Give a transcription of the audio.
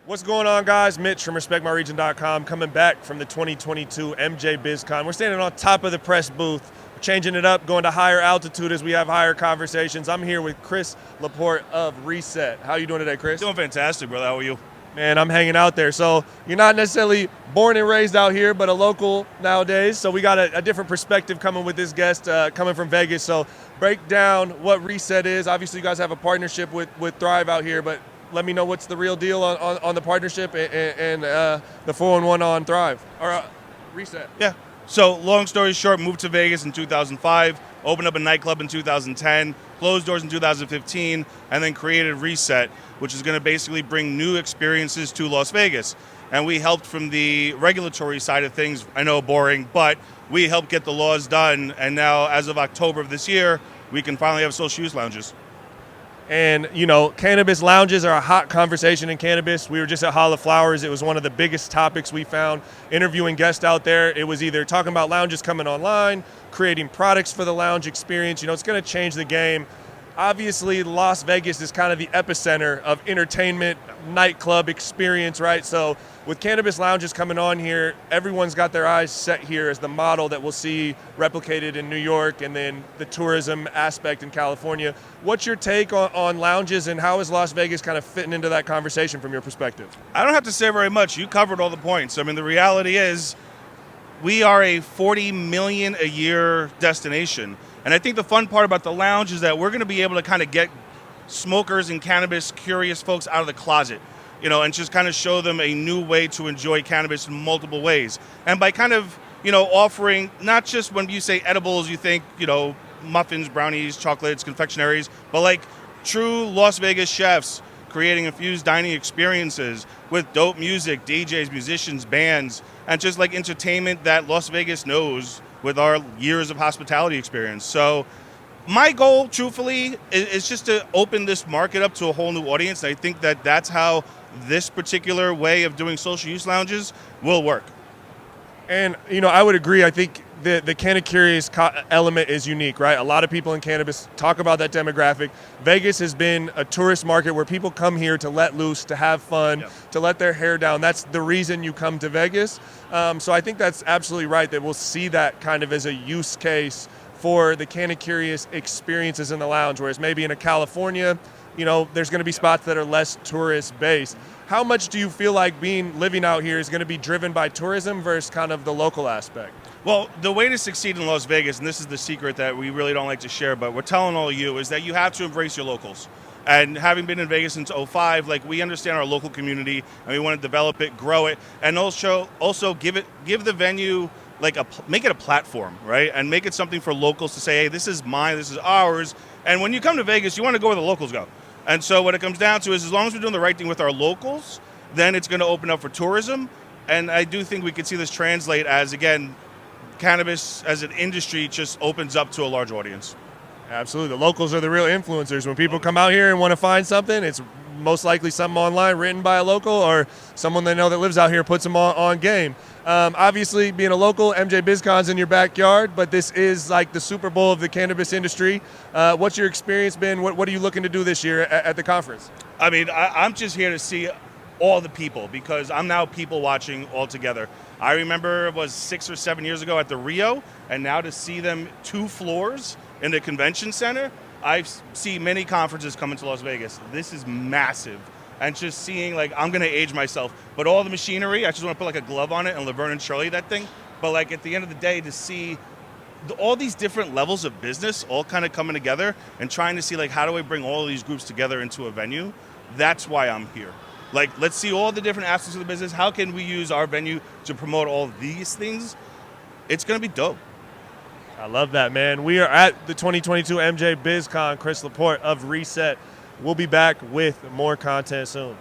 What's going on, guys? Mitch from RespectMyRegion.com coming back from the 2022 MJBizCon. We're standing on top of the press booth, changing it up, going to higher altitude as we have higher conversations. I'm here with Chris LaPorte of REST. How you doing today, Chris? Doing fantastic, brother. How are you? Man, I'm hanging out there. So you're not necessarily born and raised out here, but a local nowadays. So we got a different perspective coming with this guest coming from Vegas. So break down what REST is. Obviously, you guys have a partnership with Thrive out here, but let me know what's the real deal on the partnership and the 411 on Thrive, or REST. Yeah. So long story short, moved to Vegas in 2005, opened up a nightclub in 2010, closed doors in 2015, and then created REST, which is going to basically bring new experiences to Las Vegas. And we helped from the regulatory side of things. I know, boring, but we helped get the laws done. And now, as of October of this year, we can finally have social use lounges. And, you know, cannabis lounges are a hot conversation in cannabis. We were just at Hall of Flowers. It was one of the biggest topics we found. Interviewing guests out there, it was either talking about lounges coming online, creating products for the lounge experience. You know, it's going to change the game. Obviously, Las Vegas is kind of the epicenter of entertainment, nightclub experience, right? So with cannabis lounges coming on here, everyone's got their eyes set here as the model that we'll see replicated in New York and then the tourism aspect in California. What's your take on lounges, and how is Las Vegas kind of fitting into that conversation from your perspective? I don't have to say very much. You covered all the points. I mean, the reality is we are a $40 million a year destination. And I think the fun part about the lounge is that we're going to be able to kind of get smokers and cannabis curious folks out of the closet, you know, and just kind of show them a new way to enjoy cannabis in multiple ways. And by kind of, you know, offering not just when you say edibles, you think, you know, muffins, brownies, chocolates, confectionaries, but like true Las Vegas chefs creating infused dining experiences with dope music, DJs, musicians, bands, and just like entertainment that Las Vegas knows with our years of hospitality experience. So my goal, truthfully, is just to open this market up to a whole new audience. I think that that's how this particular way of doing social use lounges will work. And, you know, I would agree. I think the Canna Curious element is unique, right? A lot of people in cannabis talk about that demographic. Vegas has been a tourist market where people come here to let loose, to have fun, to let their hair down. That's the reason you come to Vegas. So I think that's absolutely right, that we'll see that kind of as a use case for the Canna Curious experiences in the lounge, whereas maybe in a California, you know, there's going to be spots that are less tourist-based. How much do you feel like living out here is going to be driven by tourism versus kind of the local aspect? Well, the way to succeed in Las Vegas, and this is the secret that we really don't like to share, but we're telling all of you, is that you have to embrace your locals. And having been in Vegas since 2005, like, we understand our local community, and we want to develop it, grow it, and also give the venue, like, make it a platform, right? And make it something for locals to say, hey, this is mine, this is ours. And when you come to Vegas, you want to go where the locals go. And so what it comes down to is, as long as we're doing the right thing with our locals, then it's going to open up for tourism. And I do think we could see this translate as, again, cannabis as an industry just opens up to a large audience. Absolutely. The locals are the real influencers. When people come out here and want to find something, it's most likely something online written by a local or someone they know that lives out here puts them on game. Obviously, being a local, MJBizCon's in your backyard, but this is like the Super Bowl of the cannabis industry. What's your experience been? What are you looking to do this year at the conference? I mean, I'm just here to see all the people, because I'm now people watching altogether. I remember it was 6 or 7 years ago at the Rio, and now to see them 2 floors in the convention center, I've seen many conferences coming to Las Vegas. This is massive. And just seeing, like, I'm going to age myself, but all the machinery, I just want to put like a glove on it and Laverne and Shirley that thing. But like at the end of the day, to see all these different levels of business all kind of coming together and trying to see, like, how do I bring all of these groups together into a venue? That's why I'm here. Like, let's see all the different aspects of the business. How can we use our venue to promote all these things? It's going to be dope. I love that, man. We are at the 2022 MJBizCon. Chris LaPorte of REST. We'll be back with more content soon.